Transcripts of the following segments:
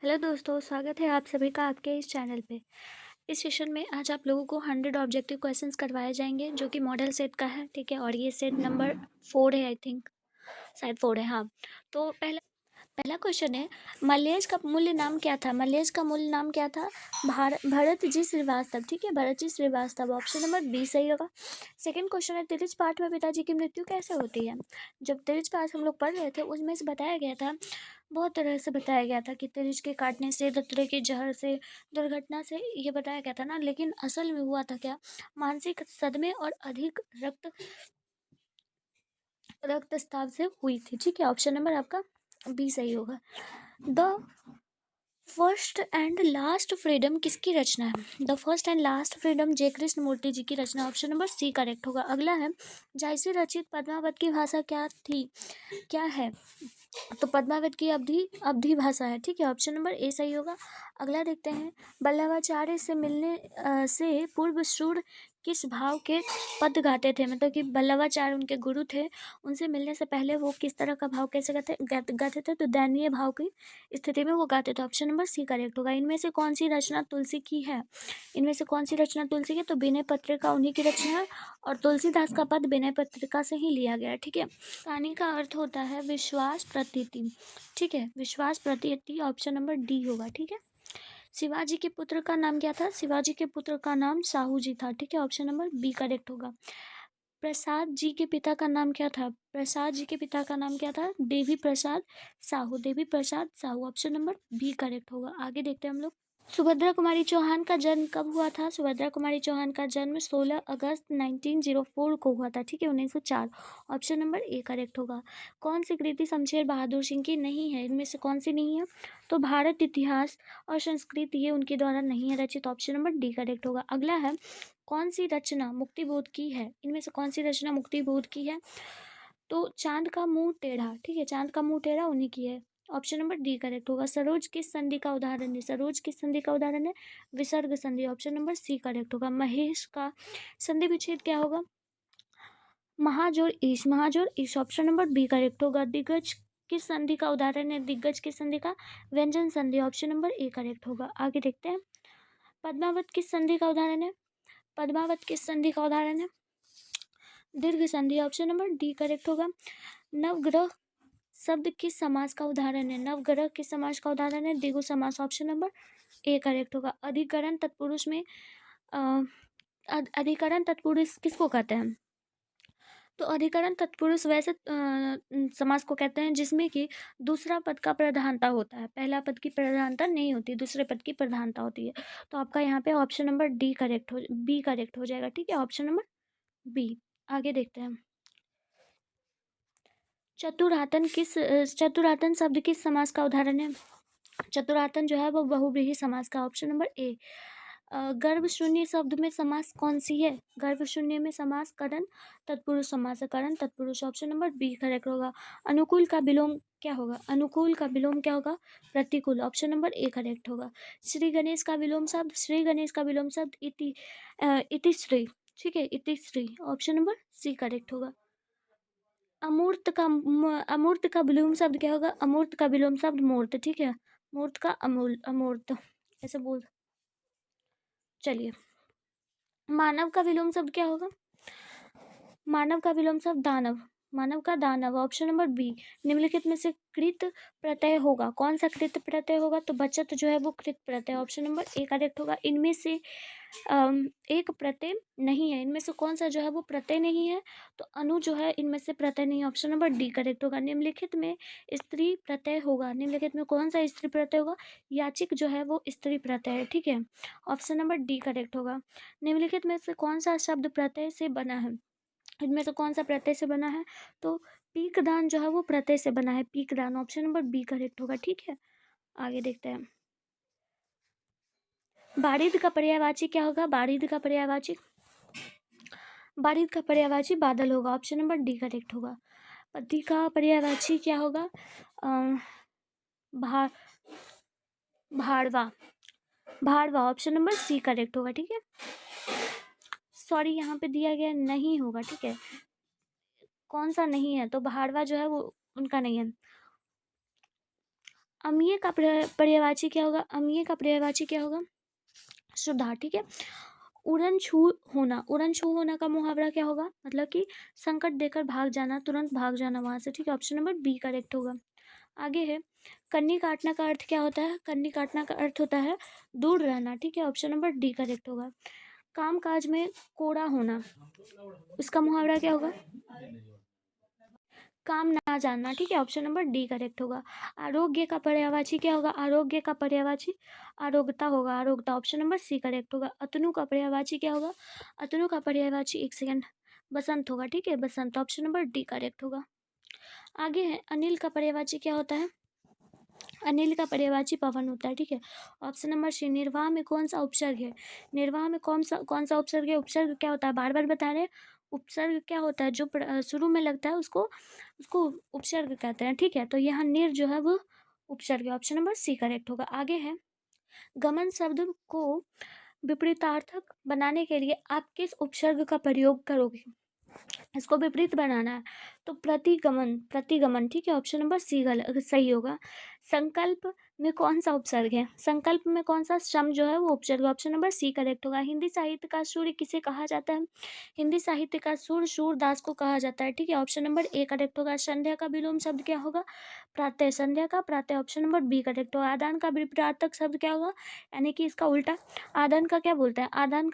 Hello दोस्तों, स्वागत है आप सभी का आपके इस चैनल पे। इस सेशन में आज आप लोगों को 100 ऑब्जेक्टिव क्वेश्चंस करवाए जाएंगे जो कि मॉडल सेट का है, ठीक है। और ये सेट नंबर 4 है, आई थिंक शायद 4 है, हाँ। तो पहला पहला क्वेश्चन है, मलयज का मूल नाम क्या था? मलयज का मूल नाम क्या था? भरत जी श्रीवास्तव, ठीक है, Bharat ji Srivastava. Option number B सही होगा। सेकंड क्वेश्चन है, तिरिच पाठ में पिताजी की मृत्यु कैसे होती है? जब तिरिच पाठ हम लोग पढ़ रहे थे उसमें से बताया गया था, बहुत तरह से बताया गया था कि तिरिच के काटने से, दत्तरे के जहर से, दुर्घटना से, ये बताया गया था ना। लेकिन असल में हुआ था क्या? मानसिक सदमे और अधिक रक्तस्राव से हुई थी, ठीक है। ऑप्शन नंबर आपका बी सही होगा। The first and last freedom किसकी रचना है? The first and last freedom जय कृष्ण मूर्ति जी की रचना। ऑप्शन नंबर सी करेक्ट होगा। अगला है, जायसी रचित पद्मावत की भाषा क्या थी, क्या है? तो पद्मावत की अवधि अवधि भाषा है, ठीक है। ऑप्शन नंबर ए सही होगा। अगला देखते हैं, बल्लभाचार्य से मिलने से पूर्व सूर किस भाव के पद गाते थे? मतलब कि बल्लभाचार्य उनके गुरु थे, उनसे मिलने से पहले वो किस तरह का भाव कैसे गाते थे? तो दयनीय भाव की स्थिति में वो गाते थे। ऑप्शन नंबर सी करेक्ट होगा। इनमें से कौन सी रचना तुलसी की है? इनमें से कौन सी रचना तुलसी की? तो विनय पत्रिका उन्हीं की रचना है और तुलसीदास का पद विनय पत्रिका से ही लिया गया है, ठीक है। कहानी का अर्थ होता है विश्वास प्रतीति, ठीक है, विश्वास प्रतीति। ऑप्शन नंबर डी होगा, ठीक है। शिवाजी के पुत्र का नाम क्या था? शिवाजी के पुत्र का नाम साहू जी था, ठीक है। ऑप्शन नंबर बी करेक्ट होगा। प्रसाद जी के पिता का नाम क्या था? प्रसाद जी के पिता का नाम क्या था? Devi Prasad Sahu, Devi Prasad Sahu. Option number B correct होगा। आगे देखते हैं हम लोग, सुभद्रा कुमारी चौहान का जन्म कब हुआ था? सुभद्रा कुमारी चौहान का जन्म 16 अगस्त 1904 को हुआ था, ठीक है, 1904। ऑप्शन नंबर ए करेक्ट होगा। कौन सी कृति शमशेर बहादुर सिंह की नहीं है? इनमें से कौन सी नहीं है? तो भारत इतिहास और संस्कृति, ये उनके द्वारा नहीं है रचित। ऑप्शन नंबर डी करेक्ट होगा। अगला है, कौन सी रचना मुक्तिबोध की है? इनमें से कौन सी रचना मुक्तिबोध की है? तो चांद का मुंह टेढ़ा, ठीक है, चांद का मुंह टेढ़ा उन्हीं की है। ऑप्शन नंबर डी करेक्ट होगा। सरोज किस संधि का उदाहरण है? सरोज किस संधि का उदाहरण है? विसर्ग संधि। ऑप्शन नंबर सी करेक्ट होगा। महेश का संधि विच्छेद क्या होगा? महाजोर ईश, महाजोर ईश। ऑप्शन नंबर बी करेक्ट होगा। दिग्गज किस संधि का उदाहरण है? दिग्गज किस संधि का? व्यंजन संधि। ऑप्शन नंबर ए करेक्ट होगा। आगे देखते हैं, पद्मावत किस संधि का उदाहरण है? पद्मावत किस संधि का उदाहरण है? दीर्घ संधि। ऑप्शन नंबर डी करेक्ट होगा। नवग्रह शब्द किस समास का उदाहरण है? नवग्रह किस समास का उदाहरण है? द्विगु समास। ऑप्शन नंबर ए करेक्ट होगा। अधिकरण तत्पुरुष में अधिकरण तत्पुरुष किसको कहते हैं? तो अधिकरण तत्पुरुष वैसे समास को कहते हैं जिसमें कि दूसरा पद का प्रधानता होता है, पहला पद की प्रधानता नहीं होती, दूसरे पद की प्रधानता होती है। तो आपका यहाँ पे ऑप्शन नंबर डी करेक्ट हो, बी करेक्ट हो जाएगा, ठीक है, ऑप्शन नंबर बी। आगे देखते हैं, चतुरातन शब्द किस समास का उदाहरण है? चतुरातन जो है वो बहुव्रीहि समास का। Option number A. गर्भ शून्य शब्द में समास कौन सी है? गर्भ शून्य में समास करण तत्पुरुष समास है, करण तत्पुरुष। ऑप्शन नंबर बी करेक्ट होगा। अनुकूल का विलोम क्या होगा? अनुकूल का विलोम क्या होगा? प्रतिकूल। ऑप्शन नंबर ए करेक्ट होगा। श्री गणेश का विलोम शब्द, श्री गणेश का विलोम शब्द इतिश्री, ठीक है, इतिश्री। ऑप्शन नंबर सी करेक्ट होगा। अमूर्त का विलोम शब्द क्या होगा? अमूर्त का विलोम शब्द मूर्त, ठीक है, मूर्त का अमूल अमूर्त, ऐसे बोल। चलिए, मानव का विलोम शब्द क्या होगा? मानव का विलोम शब्द दानव, मानव का दानव। Option number B. निम्नलिखित में से कृत प्रत्यय होगा, कौन सा कृत प्रत्यय होगा? तो बचत जो है वो कृत प्रत्यय। ऑप्शन नंबर ए करेक्ट होगा। इनमें से एक प्रत्यय नहीं है, इनमें से कौन सा जो है वो प्रत्यय नहीं है? तो अनु जो है इनमें से प्रत्यय नहीं है। ऑप्शन नंबर डी करेक्ट होगा। निम्नलिखित में स्त्री प्रत्यय होगा, निम्नलिखित में कौन सा स्त्री प्रत्यय होगा? याचिक जो है वो स्त्री प्रत्यय है, ठीक है, ऑप्शन नंबर डी करेक्ट होगा। निम्नलिखित में से कौन सा शब्द प्रत्यय से बना है? इनमें से कौन सा प्रत्यय से बना है? तो पीकदान जो है वो प्रत्यय से बना है, पीकदान। ऑप्शन नंबर बी करेक्ट होगा, ठीक है। आगे देखते हैं, बारिद का पर्यायवाची क्या होगा? बारिद का पर्यायवाची, बारिद का पर्यायवाची बादल होगा। ऑप्शन नंबर डी करेक्ट होगा। पति का पर्यायवाची क्या होगा? भा भाड़वा, भाड़वा। ऑप्शन नंबर सी करेक्ट होगा, ठीक है। सॉरी, यहाँ पे दिया गया नहीं होगा, ठीक है, कौन सा नहीं है? तो भाड़वा जो है वो उनका नहीं है। अम्लीय का पर्यायवाची क्या होगा? अम्लीय का पर्यायवाची क्या होगा? सुधार। ठीक है। उड़नछू होना, उड़नछू होना का मुहावरा क्या होगा? मतलब कि संकट देकर भाग जाना, तुरंत भाग जाना वहां से। ठीक है, ऑप्शन नंबर बी करेक्ट होगा। आगे है, कन्नी काटना का अर्थ क्या होता है? कन्नी काटना का अर्थ होता है दूर रहना। ठीक है, ऑप्शन नंबर डी करेक्ट होगा। काम काज में कोड़ा होना, उसका मुहावरा क्या होगा? काम ना जानना। ठीक है, ऑप्शन नंबर डी करेक्ट होगा। आरोग्य का पर्यायवाची क्या होगा? आरोग्य का पर्यायवाची आरोग्यता होगा, आरोग्यता। ऑप्शन नंबर सी करेक्ट होगा। अतनु का पर्यायवाची क्या होगा? अतनु का पर्यायवाची, एक सेकेंड, बसंत होगा। ठीक है, बसंत। ऑप्शन नंबर डी करेक्ट होगा। आगे है, अनिल का पर्यायवाची क्या होता है? अनिल का पर्यायवाची पवन होता है। ठीक है, ऑप्शन नंबर सी। निर्वाह में कौन सा उपसर्ग है? निर्वाह में कौन सा उपसर्ग है? उपसर्ग क्या होता है? बार बार बता रहे हैं, उपसर्ग क्या होता है? जो शुरू में लगता है उसको उसको उपसर्ग कहते हैं। ठीक है, तो यहाँ निर जो है वो उपसर्ग है। ऑप्शन नंबर सी करेक्ट होगा। आगे है, गमन शब्द को विपरीतार्थक बनाने के लिए आप किस उपसर्ग का प्रयोग करोगे? इसको विपरीत बनाना है तो प्रतिगमन, प्रतिगमन। ठीक है, ऑप्शन नंबर सी सही होगा। संकल्प में कौन सा उपसर्ग है? संकल्प में कौन सा सम जो है वो उपसर्ग? ऑप्शन नंबर सी करेक्ट होगा। हिंदी साहित्य का सूर्य किसे कहा जाता है? हिंदी साहित्य का सूर्य सूरदास को कहा जाता है। ठीक है, ऑप्शन नंबर ए करेक्ट होगा। संध्या का विलोम शब्द क्या होगा? प्रातः। संध्या का प्रातः, ऑप्शन नंबर बी करेक्ट होगा। आदान का विपरीतार्थक शब्द क्या होगा? यानी कि इसका उल्टा। आदान का क्या बोलते हैं? आदान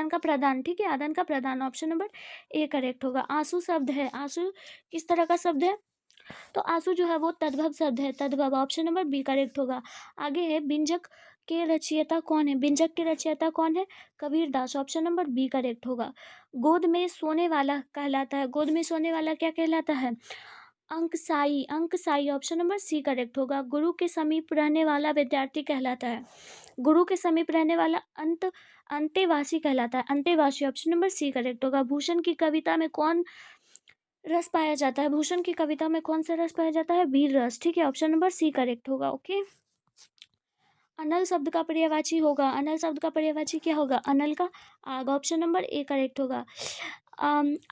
का प्रदान। ठीक है, आदान का प्रदान, ऑप्शन नंबर ए करेक्ट होगा। आंसू शब्द है, आंसू किस तरह का शब्द है? तो आंसू जो है वो तद्भव शब्द है, तद्भव। ऑप्शन नंबर बी करेक्ट होगा। आगे है, व्यंजक के रचयिता कौन है? व्यंजक के रचयिता कौन है? Kabir Das. Option number B correct होगा। गोद में सोने वाला कहलाता है, गोद में सोने वाला क्या कहलाता है? अंकसाई, अंकसाई। ऑप्शन नंबर सी करेक्ट होगा। गुरु के समीप रहने वाला विद्यार्थी कहलाता है, गुरु के समीप रहने वाला अंतेवासी कहलाता है, अंतेवासी। ऑप्शन नंबर सी करेक्ट होगा। भूषण की कविता में कौन रस पाया जाता है? भूषण की कविता में कौन सा रस पाया जाता है? वीर रस। ठीक है, ऑप्शन नंबर सी करेक्ट होगा। ओके, अनल शब्द का पर्यायवाची होगा, अनल शब्द का पर्यायवाची क्या होगा? अनल का आग। ऑप्शन नंबर ए करेक्ट होगा।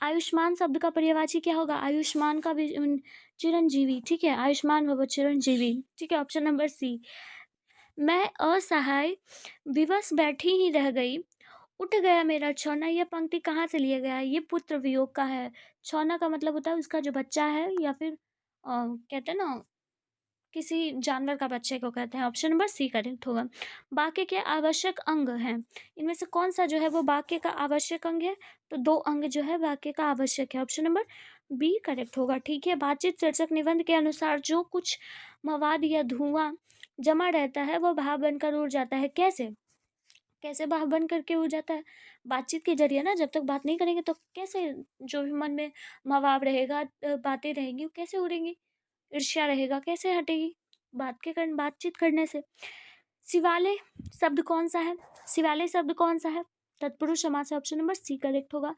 आयुष्मान शब्द का पर्यायवाची क्या होगा? आयुष्मान का चिरंजीवी। ठीक है, आयुष्मान भव चिरंजीवी। ठीक है, ऑप्शन नंबर सी। मैं असहाय विवश बैठी ही रह गई, उठ गया मेरा छौना। यह पंक्ति कहाँ से लिया गया है? ये पुत्र वियोग का है। छौना का मतलब होता है उसका जो बच्चा है, या फिर कहते हैं ना, किसी जानवर का बच्चे को कहते हैं। ऑप्शन नंबर सी करेक्ट होगा। वाक्य के आवश्यक अंग हैं, इनमें से कौन सा जो है वो वाक्य का आवश्यक अंग है? तो दो अंग जो है वाक्य का आवश्यक है। ऑप्शन नंबर बी करेक्ट होगा। ठीक है, बातचीत शीर्षक निबंध के अनुसार जो कुछ मवाद या धुआं जमा रहता है वो भाप बनकर उड़ जाता है। कैसे? कैसे भाप बन करके उड़ जाता है? बातचीत के जरिए ना, जब तक बात नहीं करेंगे तो कैसे, जो भी मन में मवाब रहेगा, बातें रहेंगी, वो कैसे उड़ेंगी? ईर्ष्या रहेगा, कैसे हटेगी? बातचीत करने से। शिवालय शब्द कौन सा है? शिवालय शब्द कौन सा है? तत्पुरुष समास है। ऑप्शन नंबर सी करेक्ट होगा।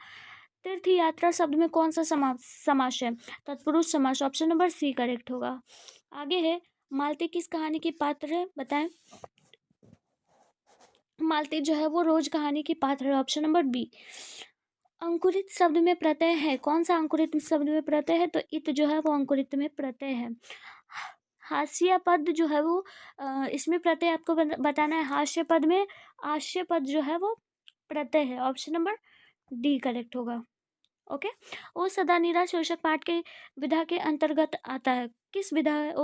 तीर्थ यात्रा शब्द में कौन सा समास है? तत्पुरुष समास। ऑप्शन नंबर सी करेक्ट होगा। आगे है, मालती किस कहानी की पात्र है? बताएं। मालती जो है वो रोज कहानी की पात्र है। Option number B. अंकुरित शब्द में प्रत्यय है, कौन सा अंकुरित शब्द में प्रत्यय है? तो इत जो है वो अंकुरित में प्रत्यय है। हास्य पद जो है वो इसमें प्रत्यय आपको बताना है। हास्य पद में आश्य पद जो है वो प्रत्यय है। ऑप्शन नंबर डी करेक्ट होगा। ओके, ओ सदा नीरा शीर्षक पाठ के विधा के अंतर्गत आता है। किस विधा है?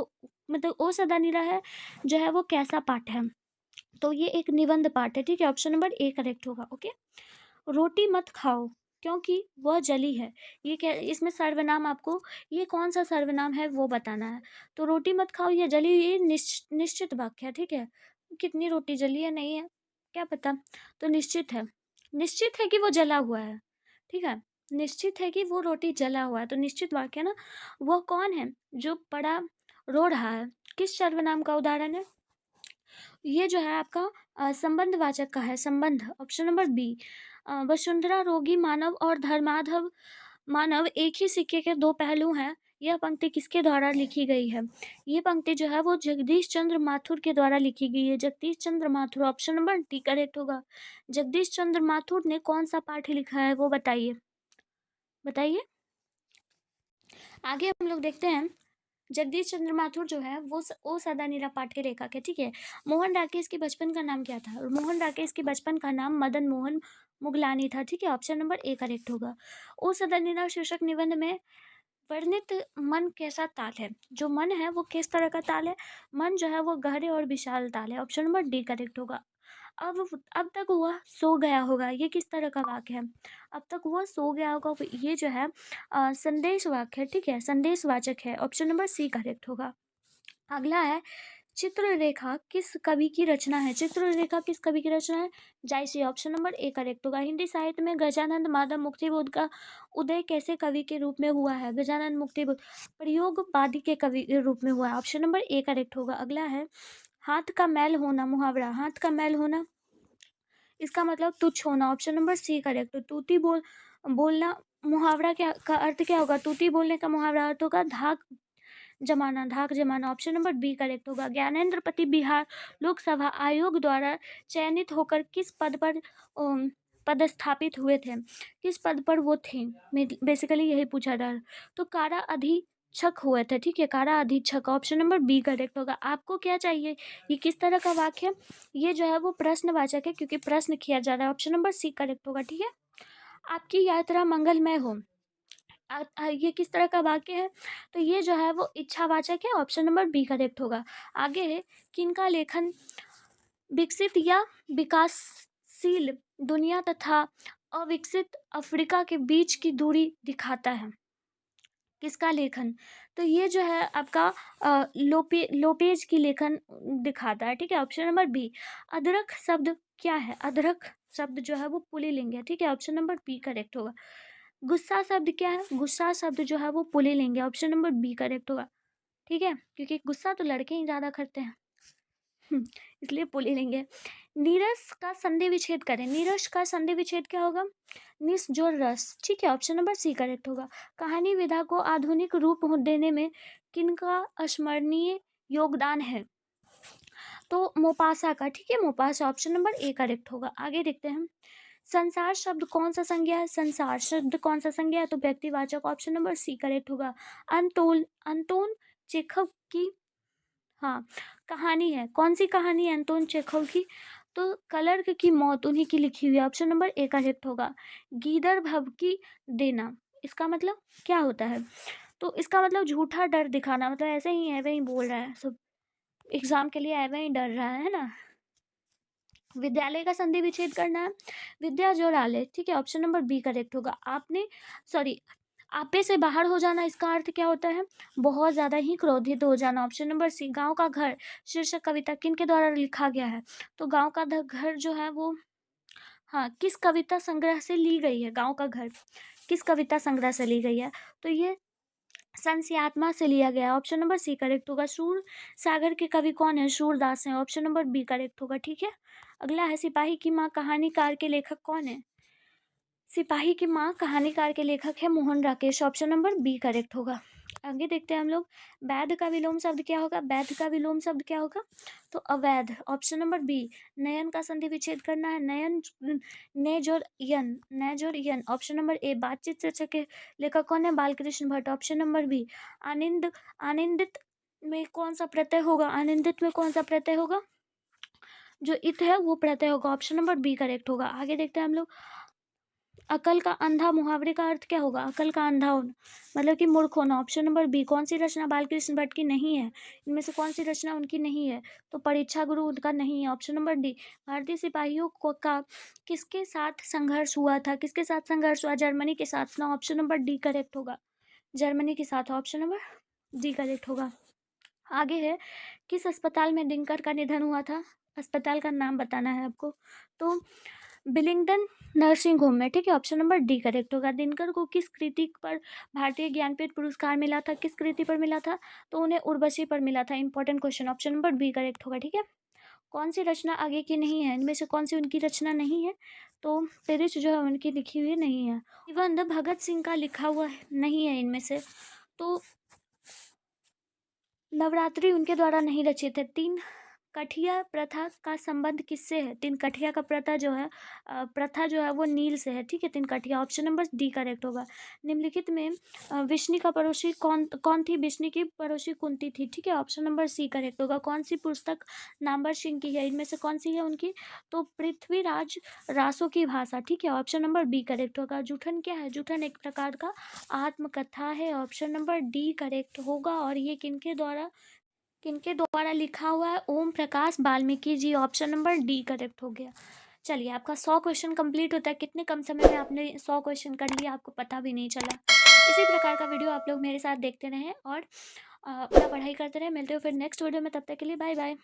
मतलब ओ सदा नीरा है जो है वो कैसा पाठ है? तो ये एक निबंध पाठ है। ठीक है, ऑप्शन नंबर ए करेक्ट होगा। ओके, रोटी मत खाओ क्योंकि वह जली है। ये क्या, इसमें सर्वनाम आपको, ये कौन सा सर्वनाम है वो बताना है। तो रोटी मत खाओ, ये जली, ये निश्चित वाक्य है। ठीक है, कितनी रोटी जली है नहीं है क्या पता, तो निश्चित है, निश्चित है कि वो जला हुआ है। ठीक है, निश्चित है कि वो रोटी जला हुआ है, तो निश्चित वाक्य ना। वह कौन है जो पड़ा रो रहा है? किस सर्वनाम का उदाहरण है? ये जो है आपका संबंधवाचक का है, संबंध। Option number B. वसुंधरा रोगी मानव और धर्माधव मानव एक ही सिक्के के दो पहलू हैं। यह पंक्ति किसके द्वारा लिखी गई है? ये पंक्ति जो है वो जगदीश चंद्र माथुर के द्वारा लिखी गई है। Jagdish Chandra Mathur. Option number D correct होगा। जगदीश चंद्र माथुर ने कौन सा पाठ लिखा है वो बताइए, बताइए। आगे हम लोग देखते हैं, जगदीश चंद्र माथुर जो है वो ओ सदा नीरा पाठ के लेखक है, ठीक है। मोहन राकेश के बचपन का नाम क्या था? मोहन राकेश के बचपन का नाम मदन मोहन मुगलानी था, ठीक है। ऑप्शन नंबर ए करेक्ट होगा। ओ सदा नीरा शीर्षक निबंध में वर्णित मन कैसा ताल है? जो मन है वो किस तरह का ताल है? मन जो है वो गहरे और विशाल ताल है। ऑप्शन नंबर डी करेक्ट होगा। अब तक वह सो गया होगा, ये किस तरह का वाक्य है? अब तक वह सो गया होगा, ये जो है संदेश वाक्य है, ठीक है, संदेशवाचक है। ऑप्शन नंबर सी करेक्ट होगा। अगला है, चित्ररेखा किस कवि की रचना है? चित्ररेखा किस कवि की रचना है? जायसी। ऑप्शन नंबर ए करेक्ट होगा। हिंदी साहित्य में गजानंद माधव मुक्तिबोध का उदय कैसे कवि के रूप में हुआ है? गजानंद मुक्तिबोध प्रयोगवादी के कवि के रूप में हुआ है। ऑप्शन नंबर ए करेक्ट होगा। अगला है, हाथ का मैल होना, मुहावरा। हाथ का मैल होना, इसका मतलब तुच्छ होना। Option number C correct. तूती बोलना, मुहावरा क्या का अर्थ क्या होगा? तूती बोलने का मुहावरा अर्थ होगा धाक जमाना, धाक जमाना। ऑप्शन नंबर बी करेक्ट होगा। ज्ञानेंद्र पति बिहार लोकसभा आयोग द्वारा चयनित होकर किस पद पर पदस्थापित हुए थे? किस पद पर वो थे? बेसिकली यही पूछा जा रहा है। तो कारा अधीक्षक हुए थे, ठीक है, कारा अधीक्षक। ऑप्शन नंबर बी करेक्ट होगा। आपको क्या चाहिए? ये किस तरह का वाक्य है? ये जो है वो प्रश्नवाचक है, क्योंकि प्रश्न किया जा रहा है। ऑप्शन नंबर सी करेक्ट होगा, ठीक है। आपकी यात्रा मंगलमय हो, ये किस तरह का वाक्य है? तो ये जो है वो इच्छावाचक है। ऑप्शन नंबर बी करेक्ट होगा। आगे है, किनका लेखन विकसित या विकासशील दुनिया तथा अविकसित अफ्रीका के बीच की दूरी दिखाता है? किसका लेखन? तो ये जो है आपका लोपेज की लेखन दिखाता है, ठीक है। Option number B. अदरक शब्द क्या है? अदरक शब्द जो है वो पुल्लिंग है, ठीक है। ऑप्शन नंबर बी करेक्ट होगा। गुस्सा शब्द क्या है? गुस्सा शब्द जो है वो पुल्लिंग है। ऑप्शन नंबर बी करेक्ट होगा, ठीक है, क्योंकि गुस्सा तो लड़के ही ज्यादा करते हैं। इसलिए पुल्लिंग है। नीरस का संधि विच्छेद करें। नीरस का संधि विच्छेद क्या होगा? निस जोड़ रस, ठीक है। ऑप्शन नंबर सी करेक्ट होगा। कहानी विधा को आधुनिक रूप देने में किनका अस्मरणीय योगदान है? तो मोपासा का, ठीक है, Maupassant. Option number A correct होगा। आगे देखते हैं, संसार शब्द कौन सा संज्ञा है? संसार शब्द कौन सा संज्ञा है? तो व्यक्तिवाचक। ऑप्शन नंबर सी करेक्ट होगा। अंतोन चेखव की, हाँ, कहानी है। कौन सी कहानी है अंतोन चेखव की? तो क्लर्क की मौत उन्हीं की लिखी हुई है। ऑप्शन नंबर ए करेक्ट होगा। गीदड़ भभकी देना, इसका मतलब क्या होता है? तो इसका मतलब झूठा डर दिखाना, मतलब ऐसे ही है वही बोल रहा है, सब एग्जाम के लिए ऐसे ही डर रहा है ना। विद्यालय का संधि विच्छेद करना है, विद्या जोड़ालय, ठीक है। ऑप्शन नंबर बी करेक्ट होगा। आपे से बाहर हो जाना, इसका अर्थ क्या होता है? बहुत ज्यादा ही क्रोधित हो जाना। Option number C. गांव का घर शीर्षक कविता किन के द्वारा लिखा गया है? तो गांव का घर जो है वो, हाँ, किस कविता संग्रह से ली गई है? गांव का घर किस कविता संग्रह से ली गई है? तो ये संस्यात्मा से लिया गया है। ऑप्शन नंबर सी करेक्ट होगा। सूर सागर के कवि कौन है? सूरदास हैं। ऑप्शन नंबर बी करेक्ट होगा, ठीक है। अगला है, सिपाही की माँ कहानीकार के लेखक कौन है? सिपाही की माँ कहानीकार के लेखक है Mohan Rakesh. Option number B correct होगा। आगे देखते हैं हम लोग, वैध का विलोम शब्द क्या होगा? वैध का विलोम शब्द क्या होगा? तो अवैध। Option number B. नयन का संधि विच्छेद करना है, नयन ने जोर यन। Option number A. बातचीत शीर्षक के लेखक कौन है? Balkrishna Bhatt. Option number B. आनंदित में कौन सा प्रत्यय होगा? आनंदित में कौन सा प्रत्यय होगा? जो इत है वो प्रत्यय होगा। ऑप्शन नंबर बी करेक्ट होगा। आगे देखते हैं हम लोग, अकल का अंधा, मुहावरे का अर्थ क्या होगा? अकल का अंधा होना, मतलब कि मूर्ख होना। Option number B. कौन सी रचना बालकृष्ण भट्ट की नहीं है? इनमें से कौन सी रचना उनकी नहीं है? तो परीक्षा गुरु उनका नहीं है। Option number D. भारतीय सिपाहियों का किसके साथ संघर्ष हुआ था? किसके साथ संघर्ष हुआ? जर्मनी के साथ ना। ऑप्शन नंबर डी करेक्ट होगा। जर्मनी के साथ। ऑप्शन नंबर डी करेक्ट होगा। आगे है, किस अस्पताल में दिनकर का निधन हुआ था? अस्पताल का नाम बताना है आपको। तो बिलिंगडन नर्सिंग होम में, ठीक है। ऑप्शन नंबर डी करेक्ट होगा। दिनकर को किस कृति पर भारतीय ज्ञानपीठ पुरस्कार मिला था? किस कृति पर मिला था? तो उन्हें उर्वशी पर मिला था। Important question. Option number B correct होगा, ठीक है। कौन सी रचना आगे की नहीं है? इनमें से कौन सी उनकी रचना नहीं है? तो पेरिस जो है उनकी लिखी हुई नहीं है। निबंध भगत सिंह का लिखा हुआ नहीं है इनमें से। तो नवरात्रि उनके द्वारा नहीं रचित है। 3 कठिया प्रथा का संबंध किससे है? तिनकठिया का प्रथा जो है वो नील से है, ठीक है, तिनकठिया। ऑप्शन नंबर डी करेक्ट होगा। निम्नलिखित में विष्णु का पड़ोसी कौन थी? विष्णु की पड़ोसी कुंती थी, ठीक है, ऑप्शन नंबर सी करेक्ट होगा। कौन सी पुस्तक नामवर सिंह की है? इनमें से कौन सी है उनकी? तो पृथ्वीराज रासो की भाषा, ठीक है, ऑप्शन नंबर बी करेक्ट होगा। जूठन क्या है? जूठन एक प्रकार का आत्मकथा है, ऑप्शन नंबर डी करेक्ट होगा। और ये किनके द्वारा लिखा हुआ है? Om Prakash Valmiki ji, option number D correct हो गया। चलिए, आपका 100 क्वेश्चन कंप्लीट होता है। कितने कम समय में आपने 100 क्वेश्चन कर लिया, आपको पता भी नहीं चला। इसी प्रकार का वीडियो आप लोग मेरे साथ देखते रहें और अपना पढ़ाई करते रहें। मिलते हो फिर नेक्स्ट वीडियो में, तब तक के लिए बाय बाय।